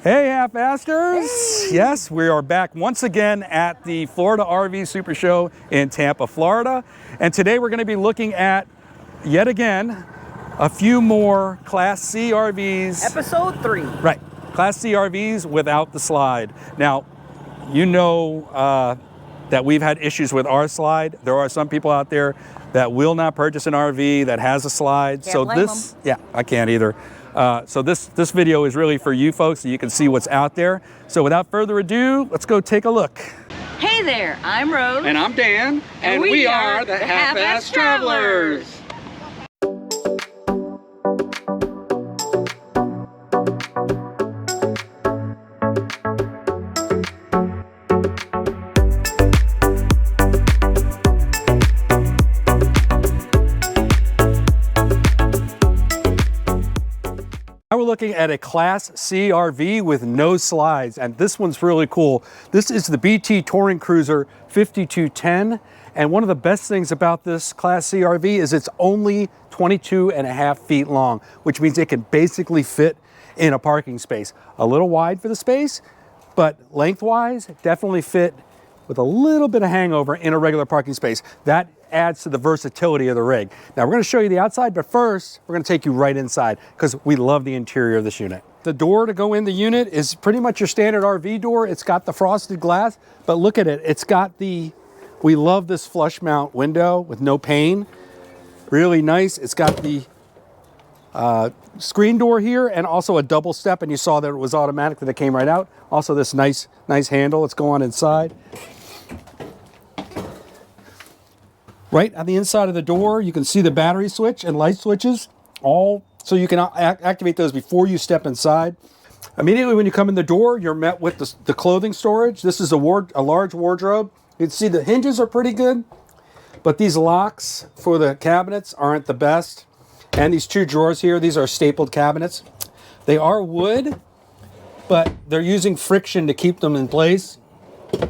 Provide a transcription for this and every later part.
Hey, half-asters! Hey. Yes, we are back once again at the Florida RV Supershow in Tampa, Florida. And today we're going to be looking at, yet again, a few more Class C RVs. Episode 3. Right. Class C RVs without the slide. Now, you know that we've had issues with our slide. There are some people out there that will not purchase an RV that has a slide. Can't blame them. Yeah, I can't either. So this video is really for you folks so you can see what's out there. So without further ado, let's go take a look. Hey there, I'm Rose. And I'm Dan. And we are the Half-Ass Travelers. Now we're looking at a Class C RV with no slides, and this one's really cool. This is the BT Touring Cruiser 5210, and one of the best things about this Class C RV is it's only 22.5 feet long, which means it can basically fit in a parking space. A little wide for the space, but lengthwise, definitely fit with a little bit of hangover in a regular parking space. That adds to the versatility of the rig. Now we're going to show you the outside, but first we're going to take you right inside because we love the interior of this unit. The door to go in the unit is pretty much your standard RV door. It's got the frosted glass, but look at it. It's got we love this flush mount window with no pane. Really nice. It's got the screen door here and also a double step, and you saw that it was automatic, that it came right out. Also this nice handle. Let's go on inside. Right on the inside of the door, you can see the battery switch and light switches, all so you can activate those before you step inside. Immediately when you come in the door, you're met with the clothing storage. This is a large wardrobe. You can see the hinges are pretty good, but these locks for the cabinets aren't the best. And these two drawers here, these are stapled cabinets. They are wood, but they're using friction to keep them in place,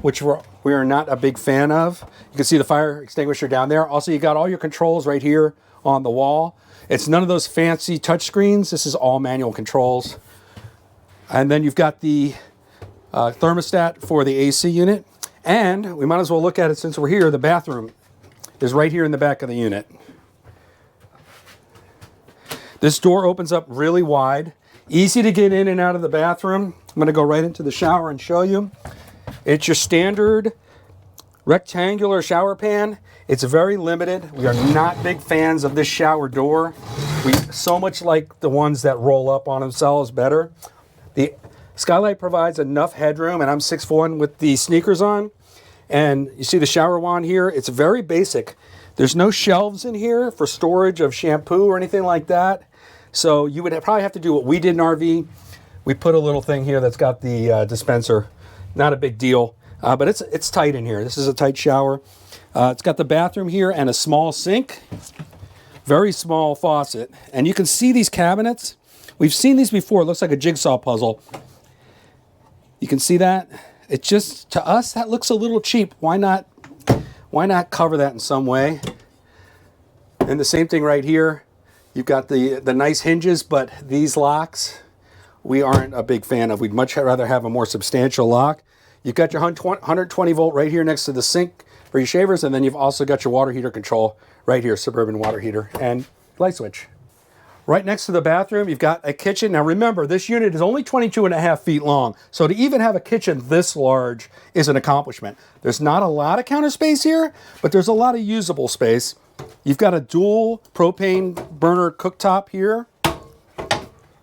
which we are not a big fan of. You can see the fire extinguisher down there. Also, you got all your controls right here on the wall. It's none of those fancy touch screens. This is all manual controls. And then you've got the thermostat for the AC unit. And we might as well look at it since we're here. The bathroom is right here in the back of the unit. This door opens up really wide. Easy to get in and out of the bathroom. I'm going to go right into the shower and show you. It's your standard rectangular shower pan. It's very limited. We are not big fans of this shower door. We so much like the ones that roll up on themselves better. The skylight provides enough headroom, and I'm 6'1" with the sneakers on. And you see the shower wand here. It's very basic. There's no shelves in here for storage of shampoo or anything like that. So you would probably have to do what we did in RV. We put a little thing here that's got the dispenser. Not a big deal, but it's tight in here. This is a tight shower. It's got the bathroom here and a small sink. Very small faucet. And you can see these cabinets. We've seen these before. It looks like a jigsaw puzzle. You can see that. It just, to us, that looks a little cheap. Why not cover that in some way? And the same thing right here. You've got the nice hinges, but these locks, we aren't a big fan of. We'd much rather have a more substantial lock. You've got your 120 volt right here next to the sink for your shavers, and then you've also got your water heater control right here, Suburban water heater, and light switch. Right next to the bathroom, you've got a kitchen. Now remember, this unit is only 22.5 feet long, so to even have a kitchen this large is an accomplishment. There's not a lot of counter space here, but there's a lot of usable space. You've got a dual propane burner cooktop here,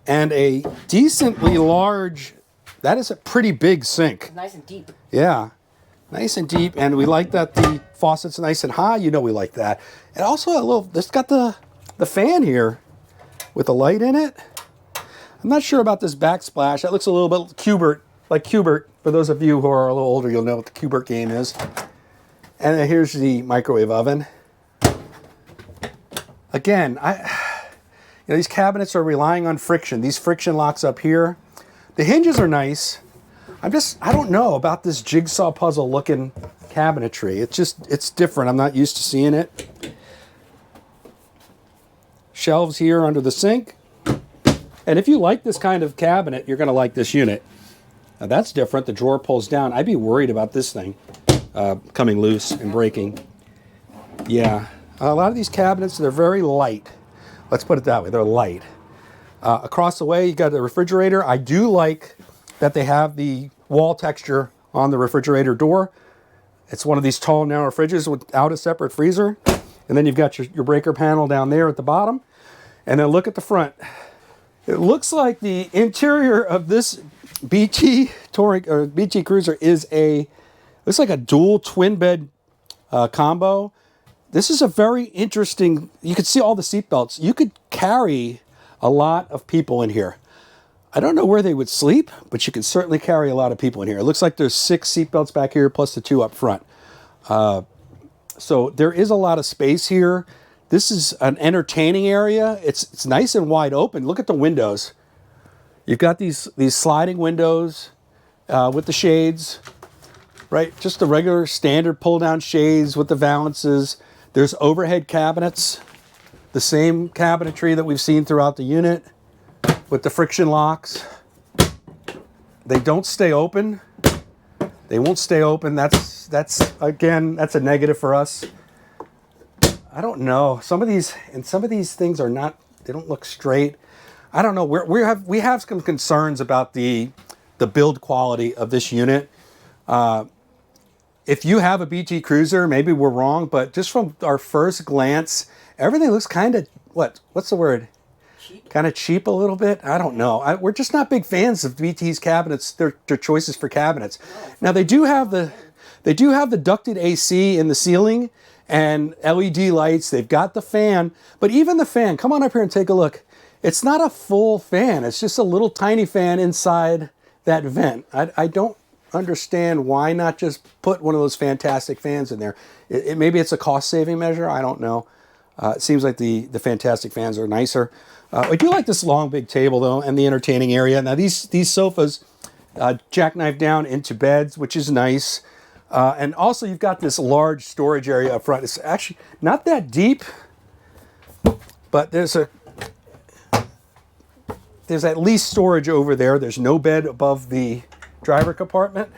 and a decently large, that is a pretty big sink. Nice and deep. Yeah, nice and deep, and we like that the faucet's nice and high. You know we like that. And also it's got the fan here with a light in it. I'm not sure about this backsplash. That looks a little bit like Cubert. For those of you who are a little older, you'll know what the Cubert game is. And then here's the microwave oven. Again, these cabinets are relying on friction. These friction locks up here. The hinges are nice. I don't know about this jigsaw puzzle looking cabinetry. It's different. I'm not used to seeing it. Shelves here under the sink. And if you like this kind of cabinet, you're going to like this unit. Now that's different. The drawer pulls down. I'd be worried about this thing coming loose and breaking. Yeah, a lot of these cabinets, they're very light. Let's put it that way, they're light. Across the way, you got the refrigerator. I do like that they have the wall texture on the refrigerator door. It's one of these tall, narrow fridges without a separate freezer. And then you've got your breaker panel down there at the bottom. And then look at the front. It looks like the interior of this BT Touring or BT Cruiser looks like a dual twin bed combo. This is a very interesting, you could see all the seat belts. You could carry a lot of people in here. I don't know where they would sleep, but you can certainly carry a lot of people in here. It looks like there's 6 seat belts back here, plus the 2 up front. So there is a lot of space here. This is an entertaining area. It's nice and wide open. Look at the windows. You've got these sliding windows with the shades, right? Just the regular standard pull-down shades with the valances. There's overhead cabinets, the same cabinetry that we've seen throughout the unit with the friction locks. They don't stay open. They won't stay open. That's a negative for us. I don't know. Some of these things are not, they don't look straight. I don't know. We have some concerns about the build quality of this unit. If you have a BT Cruiser, maybe we're wrong, but just from our first glance, everything looks kind of, what's the word? Kind of cheap a little bit. I don't know. We're just not big fans of BT's cabinets. Their choices for cabinets. Now they do have the ducted AC in the ceiling and LED lights. They've got the fan, but even the fan. Come on up here and take a look. It's not a full fan. It's just a little tiny fan inside that vent. I don't understand why not just put one of those fantastic fans in there. Maybe it's a cost-saving measure. I don't know. It seems like the fantastic fans are nicer. I do like this long big table though, and the entertaining area. Now these sofas jackknife down into beds, which is nice. And also you've got this large storage area up front. It's actually not that deep, but there's at least storage over there. There's no bed above the driver compartment.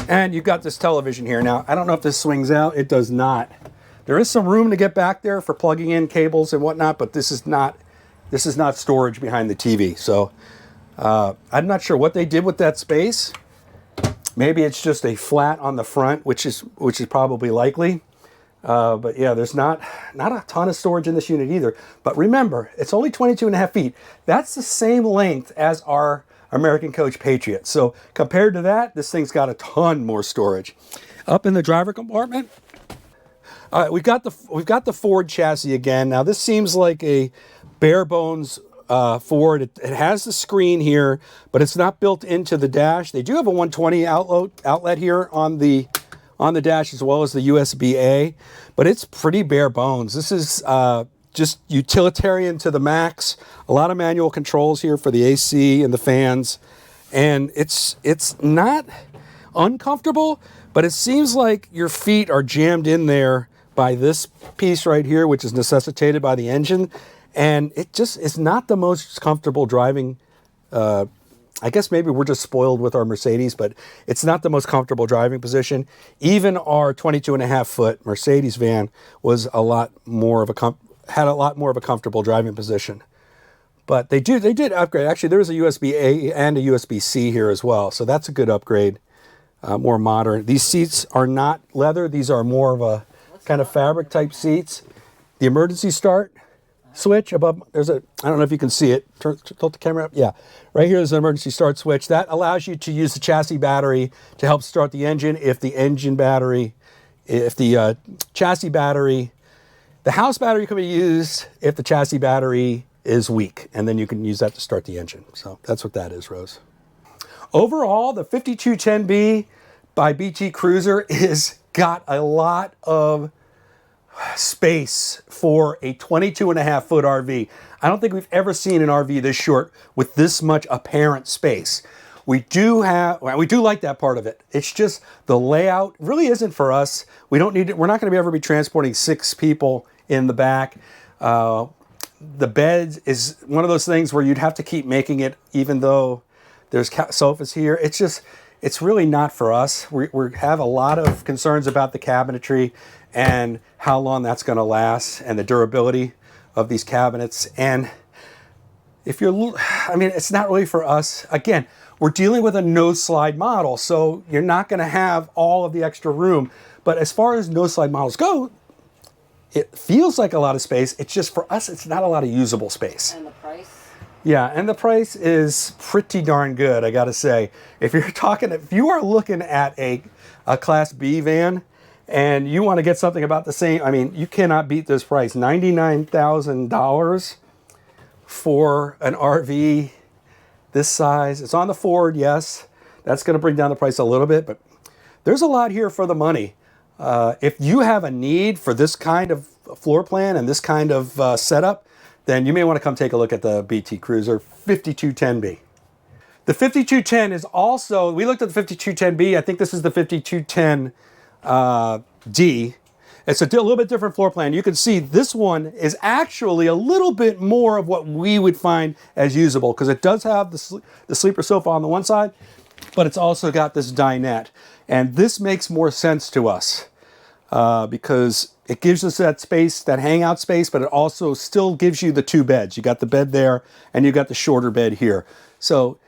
And you've got this television here. Now, I don't know if this swings out. It does not. There is some room to get back there for plugging in cables and whatnot, but this is not storage behind the TV. So I'm not sure what they did with that space. Maybe it's just a flat on the front, which is probably likely. But yeah, there's not a ton of storage in this unit either. But remember, it's only 22.5 feet. That's the same length as our American Coach Patriot. So compared to that, this thing's got a ton more storage. Up in the driver compartment, we've got the Ford chassis again. Now this seems like a bare bones Ford. It has the screen here, but it's not built into the dash. They do have a 120 outlet here on the dash, as well as the USB-A, but it's pretty bare bones. This is just utilitarian to the max. A lot of manual controls here for the AC and the fans, and it's not uncomfortable, but it seems like your feet are jammed in there by this piece right here, which is necessitated by the engine, and it just is not the most comfortable driving. I guess maybe we're just spoiled with our Mercedes, but it's not the most comfortable driving position. Even our 22.5-foot Mercedes van was had a lot more of a comfortable driving position. But they did upgrade. Actually, there's a USB-A and a USB-C here as well, so that's a good upgrade. More modern. These seats are not leather. These are more of a kind of fabric type seats. The emergency start switch above, I don't know if you can see it, tilt the camera up, yeah. Right here is an emergency start switch. That allows you to use the chassis battery to help start the engine if the chassis battery, the house battery can be used if the chassis battery is weak, and then you can use that to start the engine. So that's what that is, Rose. Overall, the 5210B by BT Cruiser is got a lot of space for a 22.5-foot RV. I don't think we've ever seen an RV this short with this much apparent space. We do like that part of it. It's just the layout really isn't for us. We're not going to ever be transporting 6 people in the back. The bed is one of those things where you'd have to keep making it, even though There's sofas here. It's really not for us. We have a lot of concerns about the cabinetry and how long that's going to last and the durability of these cabinets. And if you're, I mean, it's not really for us. Again, we're dealing with a no slide model, so you're not going to have all of the extra room. But as far as no slide models go, it feels like a lot of space. It's just for us, it's not a lot of usable space. And the price? Yeah, and the price is pretty darn good, I gotta say. If you are looking at a Class B van and you want to get something about the same, I mean, you cannot beat this price. $99,000 for an RV this size. It's on the Ford, yes. That's going to bring down the price a little bit, but there's a lot here for the money. If you have a need for this kind of floor plan and this kind of setup, then you may want to come take a look at the BT Cruiser 5210B. The 5210 is also, we looked at the 5210B, I think this is the 5210D. It's a little bit different floor plan. You can see this one is actually a little bit more of what we would find as usable because it does have the sleeper sofa on the one side, but it's also got this dinette. And this makes more sense to us because it gives us that space, that hangout space, but it also still gives you the two beds. You got the bed there and you got the shorter bed here. So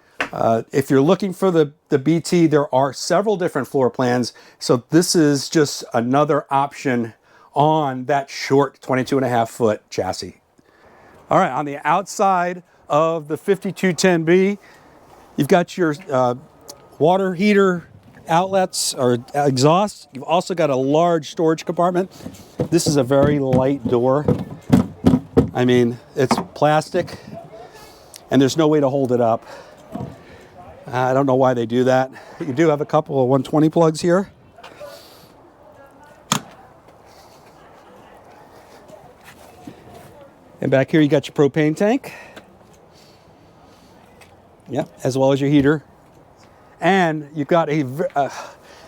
if you're looking for the BT, there are several different floor plans. So this is just another option on that short 22.5-foot chassis. All right, on the outside of the 5210B, you've got your water heater outlets or exhaust. You've also got a large storage compartment. This is a very light door. I mean, it's plastic and there's no way to hold it up. I don't know why they do that. You do have a couple of 120 plugs here. And back here you got your propane tank. Yep, as well as your heater. And you've got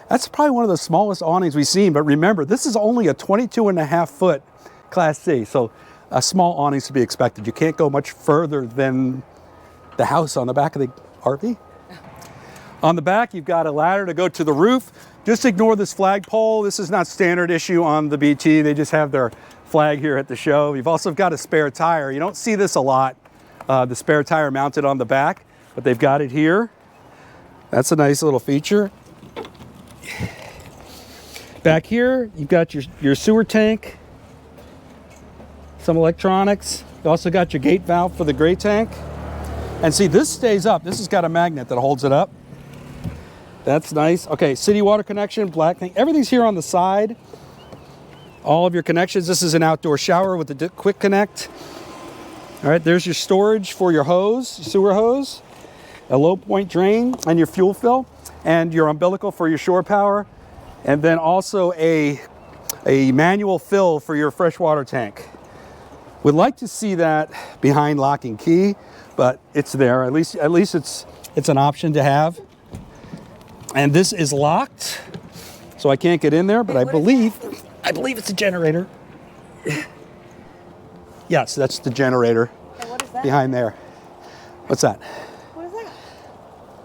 that's probably one of the smallest awnings we've seen, but remember, this is only a 22.5-foot Class C, so a small awning is to be expected. You can't go much further than the house on the back of the RV. On the back, you've got a ladder to go to the roof. Just ignore this flagpole. This is not standard issue on the BT. They just have their flag here at the show. You've also got a spare tire. You don't see this a lot, the spare tire mounted on the back, but they've got it here. That's a nice little feature. Back here, you've got your sewer tank, some electronics. You also got your gate valve for the gray tank. And see, this stays up. This has got a magnet that holds it up. That's nice. Okay, city water connection, black thing. Everything's here on the side. All of your connections. This is an outdoor shower with the quick connect. All right, there's your storage for your hose, your sewer hose, a low point drain, and your fuel fill, and your umbilical for your shore power, and then also a manual fill for your freshwater tank. We'd like to see that behind lock and key, but it's there. At least it's an option to have. And this is locked, so I can't get in there, but I believe it's a generator. Yes, that's the generator. And what is that? Behind there. What's that? What is that?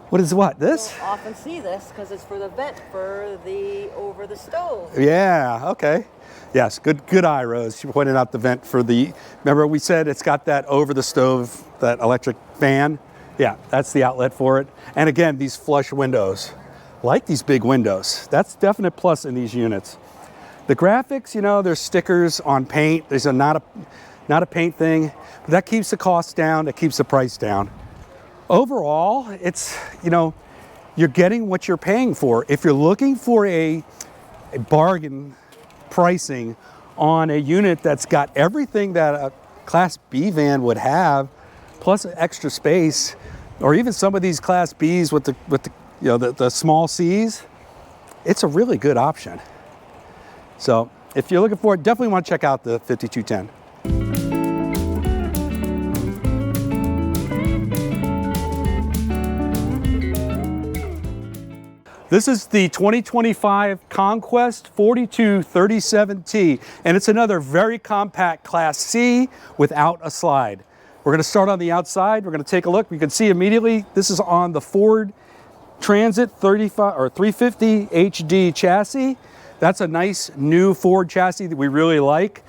What is what? This? You'll often see this because it's for the vent for the over the stove. Yeah, okay. Yes, good eye, Rose. She pointed out the vent for the, remember we said it's got that over the stove, that electric fan? Yeah, that's the outlet for it. And again, these flush windows. Like these big windows. That's definite plus in these units. The graphics, you know, there's stickers on paint. There's not a paint thing, but that keeps the cost down. That keeps the price down. Overall, it's, you know, you're getting what you're paying for. If you're looking for a bargain pricing on a unit that's got everything that a Class B van would have, plus extra space, or even some of these Class Bs with the you know, the small C's, it's a really good option. So if you're looking for it, definitely want to check out the 5210. This is the 2025 Conquest 4237T, and it's another very compact Class C without a slide. We're going to start on the outside. We're going to take a look. You can see immediately this is on the Ford Transit 35 or 350 HD chassis. That's a nice new Ford chassis that we really like.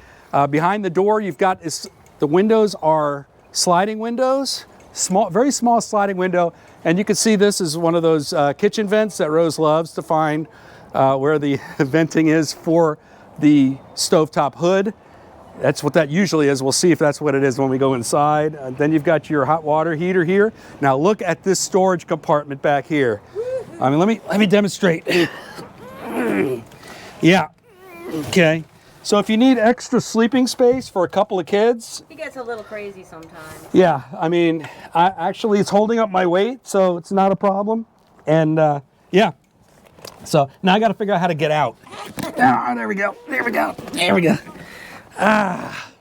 Behind the door, you've got the windows are sliding windows, very small sliding window, and you can see this is one of those kitchen vents that Rose loves to find where the venting is for the stovetop hood. That's what that usually is. We'll see if that's what it is when we go inside. Then you've got your hot water heater here. Now look at this storage compartment back here. I mean, let me demonstrate. Yeah. Okay. So if you need extra sleeping space for a couple of kids. He gets a little crazy sometimes. Yeah. I mean, actually it's holding up my weight, so it's not a problem. And yeah. So now I got to figure out how to get out. Ah, there we go. There we go. There we go. Ah.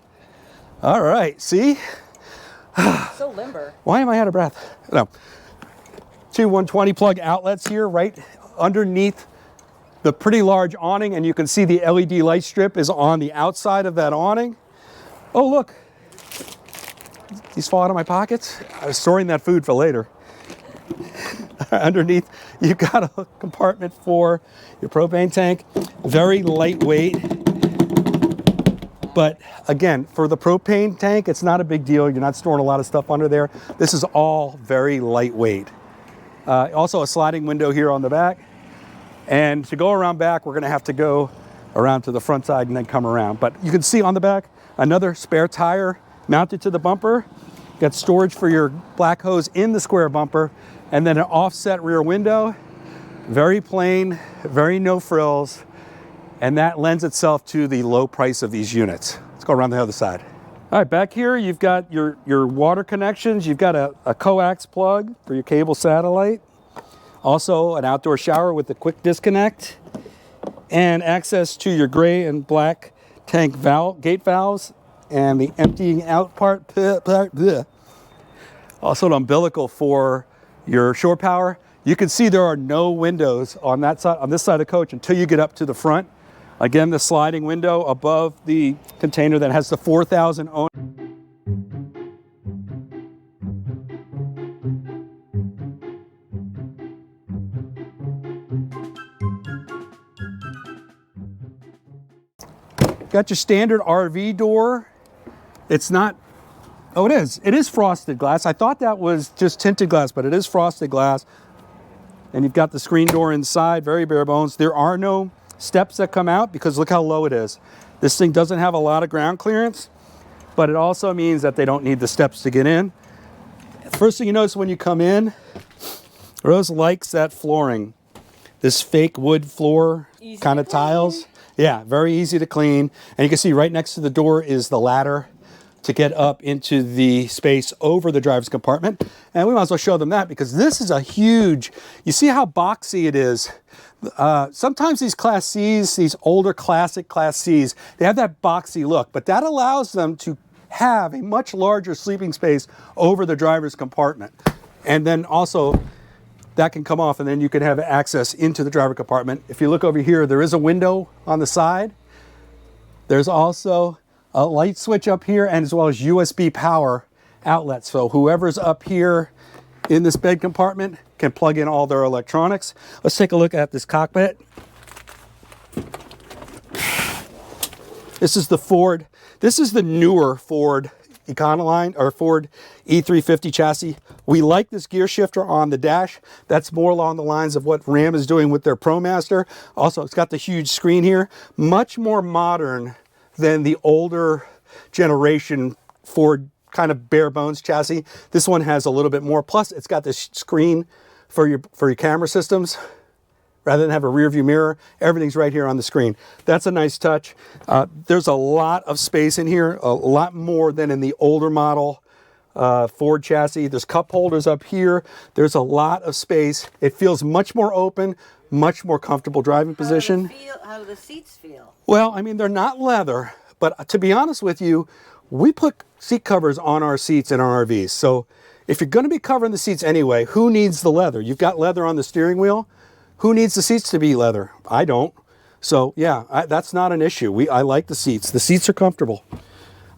All right. See? So limber. Why am I out of breath? No. Two 120 plug outlets here right underneath the pretty large awning, and you can see the LED light strip is on the outside of that awning. Oh, look. These fall out of my pockets. I was storing that food for later. Underneath, you've got a compartment for your propane tank. Very lightweight. But again, for the propane tank, it's not a big deal. You're not storing a lot of stuff under there. This is all very lightweight. Also a sliding window here on the back. And to go around back, we're gonna have to go around to the front side and then come around. But you can see on the back, another spare tire mounted to the bumper. Got storage for your black hose in the square bumper, and then an offset rear window. Very plain, very no frills. And that lends itself to the low price of these units. Let's go around the other side. All right, back here, you've got your water connections. You've got a coax plug for your cable satellite. Also an outdoor shower with a quick disconnect, and access to your gray and black tank gate valves, and the emptying out part. Also an umbilical for your shore power. You can see there are no windows on that side, on this side of the coach, until you get up to the front. Again, the sliding window above the container that has the 4,000 own. Got your standard RV door. It's not, oh it is frosted glass. I thought that was just tinted glass, but it is frosted glass. And you've got the screen door inside, very bare bones. There are no steps that come out because look how low it is. This thing doesn't have a lot of ground clearance, but it also means that they don't need the steps to get in. First thing you notice when you come in, Rose likes that flooring. This fake wood floor kind of tiles. Yeah, very easy to clean. And you can see right next to the door is the ladder to get up into the space over the driver's compartment. And we might as well show them that because this is a huge, you see how boxy it is. Sometimes these Class Cs, these older classic Class Cs, they have that boxy look, but that allows them to have a much larger sleeping space over the driver's compartment. And then also that can come off and then you can have access into the driver compartment. If you look over here, there is a window on the side. There's also a light switch up here, and as well as USB power outlets. So whoever's up here in this bed compartment can plug in all their electronics. Let's take a look at this cockpit. This is the Ford. This is the newer Ford Econoline or Ford E350 chassis. We like this gear shifter on the dash. That's more along the lines of what Ram is doing with their ProMaster. Also, it's got the huge screen here. Much more modern than the older generation Ford kind of bare bones chassis. This one has a little bit more. Plus, it's got this screen for your camera systems. Rather than have a rear view mirror, everything's right here on the screen. That's a nice touch. There's a lot of space in here, a lot more than in the older model Ford chassis. There's cup holders up here. There's a lot of space. It feels much more open, much more comfortable driving position. How do the seats feel? Well, I mean, they're not leather, but to be honest with you, we put seat covers on our seats in our RVs. So if you're going to be covering the seats anyway, who needs the leather? You've got leather on the steering wheel. Who needs the seats to be leather? I don't. So yeah, that's not an issue. I like the seats. The seats are comfortable.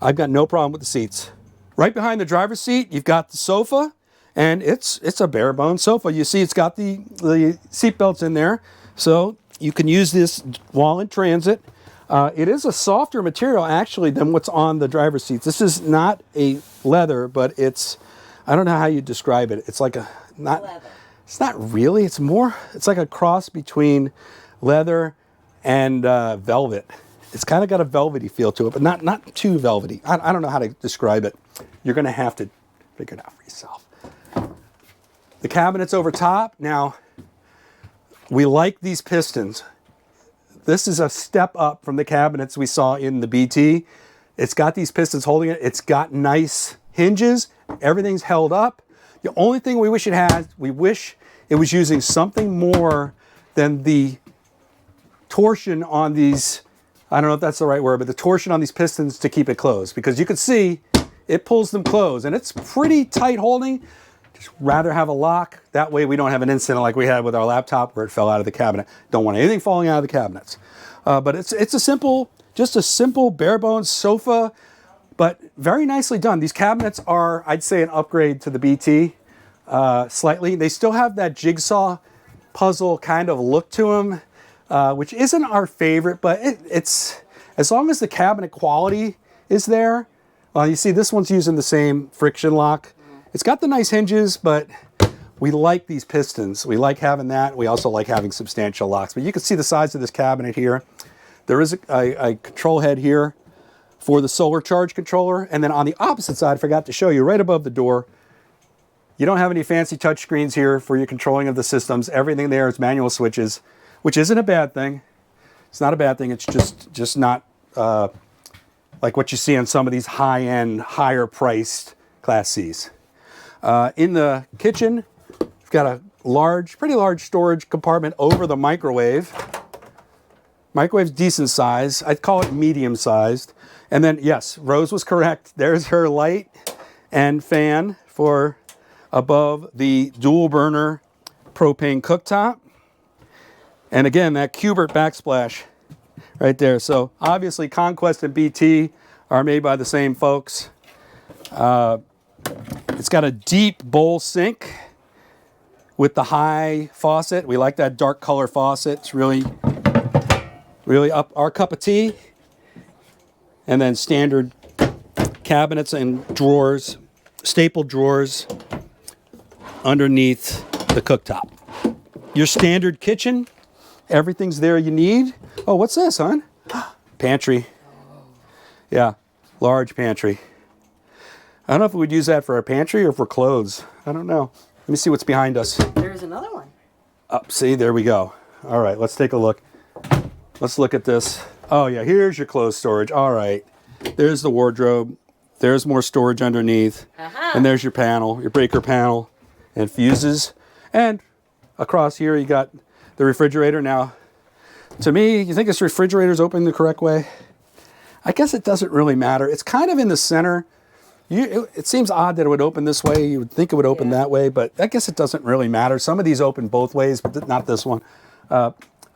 I've got no problem with the seats. Right behind the driver's seat, you've got the sofa, and it's a bare bones sofa. You see it's got the seat belts in there, so you can use this while in transit. It is a softer material actually than what's on the driver's seats. This is not a leather, but it's, I don't know how you describe it. It's like a, not, leather. It's not really, it's more, it's like a cross between leather and velvet. It's kind of got a velvety feel to it, but not too velvety. I don't know how to describe it. You're gonna have to figure it out for yourself. The cabinets over top. Now, we like these pistons. This is a step up from the cabinets we saw in the BT. It's got these pistons holding it. It's got nice hinges. Everything's held up. The only thing we wish it had, we wish it was using something more than the torsion on these, I don't know if that's the right word, but the torsion on these pistons to keep it closed. Because you can see it pulls them closed and it's pretty tight holding. Just rather have a lock. That way we don't have an incident like we had with our laptop where it fell out of the cabinet. Don't want anything falling out of the cabinets. But it's a simple, just a simple bare bones sofa, but very nicely done. These cabinets are, I'd say, an upgrade to the BT slightly. They still have that jigsaw puzzle kind of look to them, which isn't our favorite, but it's, as long as the cabinet quality is there. You see this one's using the same friction lock. It's got the nice hinges, but we like these pistons. We like having that. We also like having substantial locks. But you can see the size of this cabinet here. There is a control head here for the solar charge controller. And then on the opposite side, I forgot to show you, right above the door, you don't have any fancy touch screens here for your controlling of the systems. Everything there is manual switches, which isn't a bad thing. It's not a bad thing. It's just not like what you see on some of these high-end, higher-priced Class Cs. In the kitchen, we've got a pretty large storage compartment over the microwave. Microwave's decent size. I'd call it medium-sized. And then, yes, Rose was correct. There's her light and fan for above the dual-burner propane cooktop. And again, that Cubert backsplash right there. So obviously, Conquest and BT are made by the same folks. It's got a deep bowl sink with the high faucet. We like that dark color faucet. It's really up our cup of tea. And then standard cabinets and drawers, stapled drawers underneath the cooktop. Your standard kitchen, everything's there you need. Oh, what's this, hon? Pantry. Yeah, large pantry. I don't know if we would use that for our pantry or for clothes. I don't know. Let me see what's behind us. There's another one. Up, see, there we go. All right, let's take a look. Let's look at this. Oh yeah, here's your clothes storage. All right, there's the wardrobe. There's more storage underneath. And there's your panel, your breaker panel and fuses. And across here you got the refrigerator. Now, to me, you think this refrigerator's open the correct way? I guess it doesn't really matter. It's kind of in the center. It seems odd that it would open this way. You would think it would open that way, but I guess it doesn't really matter. Some of these open both ways, but not this one.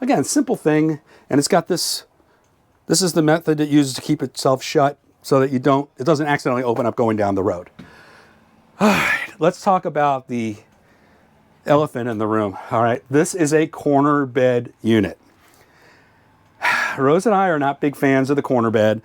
Again, simple thing, and it's got this. This is the method it uses to keep itself shut so that it doesn't accidentally open up going down the road. All right, let's talk about the elephant in the room. All right, this is a corner bed unit. Rose and I are not big fans of the corner bed.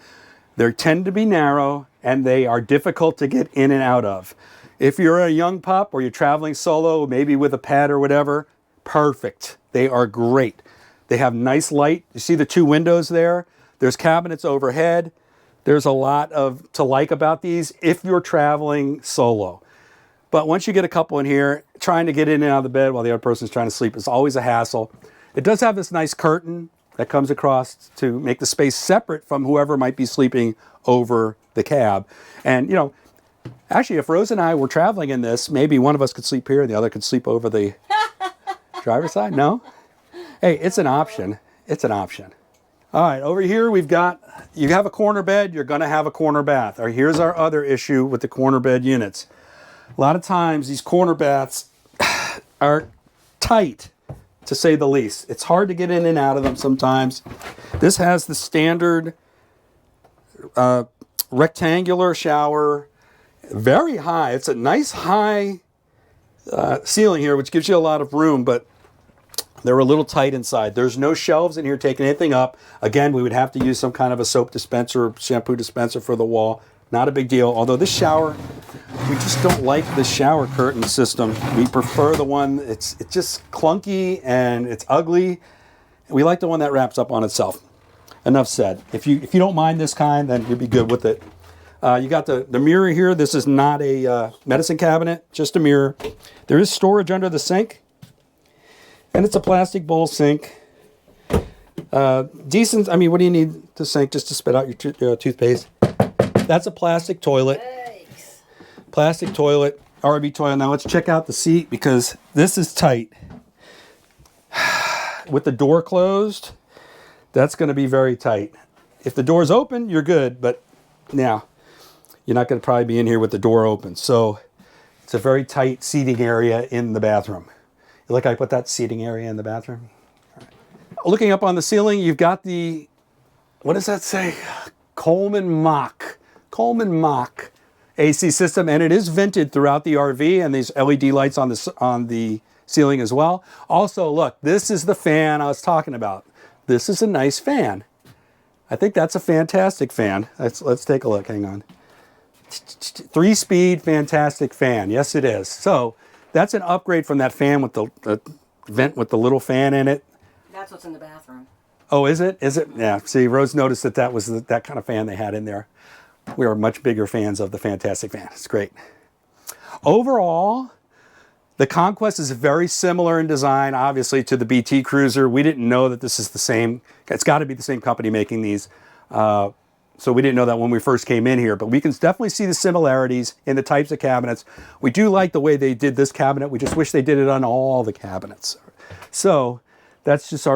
They tend to be narrow and they are difficult to get in and out of. If you're a young pup or you're traveling solo, maybe with a pet or whatever, perfect. They are great. They have nice light. You see the two windows there? There's cabinets overhead. There's a lot to like about these if you're traveling solo. But once you get a couple in here, trying to get in and out of the bed while the other person's trying to sleep is always a hassle. It does have this nice curtain that comes across to make the space separate from whoever might be sleeping over the cab. And, you know, actually, if Rose and I were traveling in this, maybe one of us could sleep here and the other could sleep over the driver's side. No? Hey, it's an option. It's an option. All right, over here we've got, you have a corner bed, you're going to have a corner bath. All right, here's our other issue with the corner bed units. A lot of times these corner baths are tight, to say the least. It's hard to get in and out of them sometimes. This has the standard rectangular shower Very high. It's a nice high ceiling here, which gives you a lot of room, but they're a little tight inside. There's no shelves in here taking anything up. Again, we would have to use some kind of a soap dispenser, shampoo dispenser for the wall. Not a big deal. Although this shower, we just don't like the shower curtain system. We prefer the one, it's just clunky and it's ugly. We like the one that wraps up on itself. Enough said. If you don't mind this kind, then you'll be good with it. You got the mirror here. This is not a medicine cabinet, just a mirror. There is storage under the sink. And it's a plastic bowl sink. Decent, I mean, what do you need to sink just to spit out your toothpaste? That's a plastic toilet. Thanks. Plastic toilet, RV toilet. Now let's check out the seat because this is tight. With the door closed, that's going to be very tight. If the door's open, you're good, but now you're not going to probably be in here with the door open. So it's a very tight seating area in the bathroom. You look, I put that seating area in the bathroom. All right. Looking up on the ceiling, you've got the, what does that say? Coleman Mach AC system, and it is vented throughout the RV, and these LED lights on the ceiling as well. Also, look, this is the fan I was talking about. This is a nice fan. I think that's a fantastic fan. Let's take a look. Hang on. 3-speed fantastic fan. Yes, it is. So that's an upgrade from that fan with the vent with the little fan in it. That's what's in the bathroom. Oh, is it? Is it? Yeah. See, Rose noticed that was that kind of fan they had in there. We are much bigger fans of the fantastic fan. It's great. Overall, the Conquest is very similar in design, obviously, to the BT Cruiser. We didn't know that this is the same. It's got to be the same company making these. So we didn't know that when we first came in here, but we can definitely see the similarities in the types of cabinets. We do like the way they did this cabinet. We just wish they did it on all the cabinets. So that's just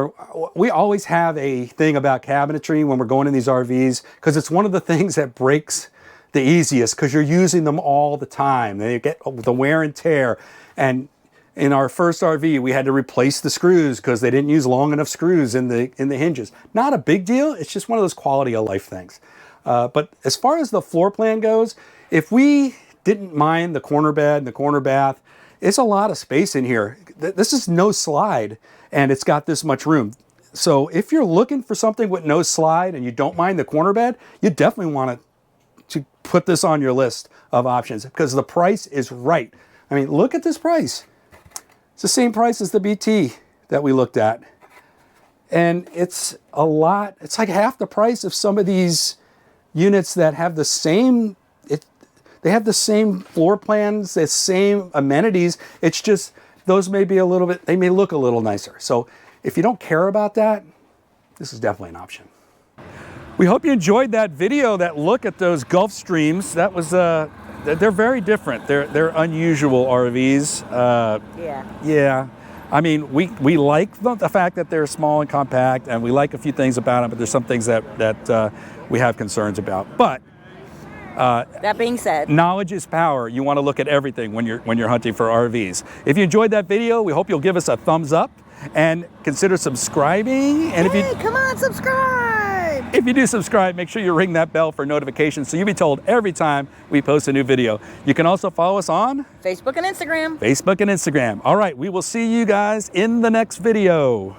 we always have a thing about cabinetry when we're going in these RVs, because it's one of the things that breaks the easiest, because you're using them all the time. They get the wear and tear. And in our first RV, we had to replace the screws because they didn't use long enough screws in the hinges. Not a big deal. It's just one of those quality of life things. But as far as the floor plan goes, if we didn't mind the corner bed and the corner bath, it's a lot of space in here. This is no slide, and it's got this much room. So if you're looking for something with no slide and you don't mind the corner bed, you definitely want to put this on your list of options because the price is right. I mean, look at this price. It's the same price as the BT that we looked at. And it's a lot, it's like half the price of some of these units that have the same, they have the same floor plans, the same amenities. It's just, those may be a little bit, they may look a little nicer. So if you don't care about that, this is definitely an option. We hope you enjoyed that video, that look at those Gulf Streams. That was, they're very different. They're unusual RVs. Yeah. I mean, we like the fact that they're small and compact, and we like a few things about them, but there's some things that we have concerns about. But that being said, knowledge is power. You want to look at everything when you're hunting for RVs. If you enjoyed that video, we hope you'll give us a thumbs up and consider subscribing. And come on, subscribe! If you do subscribe, make sure you ring that bell for notifications so you'll be told every time we post a new video. You can also follow us on Facebook and Instagram. All right, we will see you guys in the next video.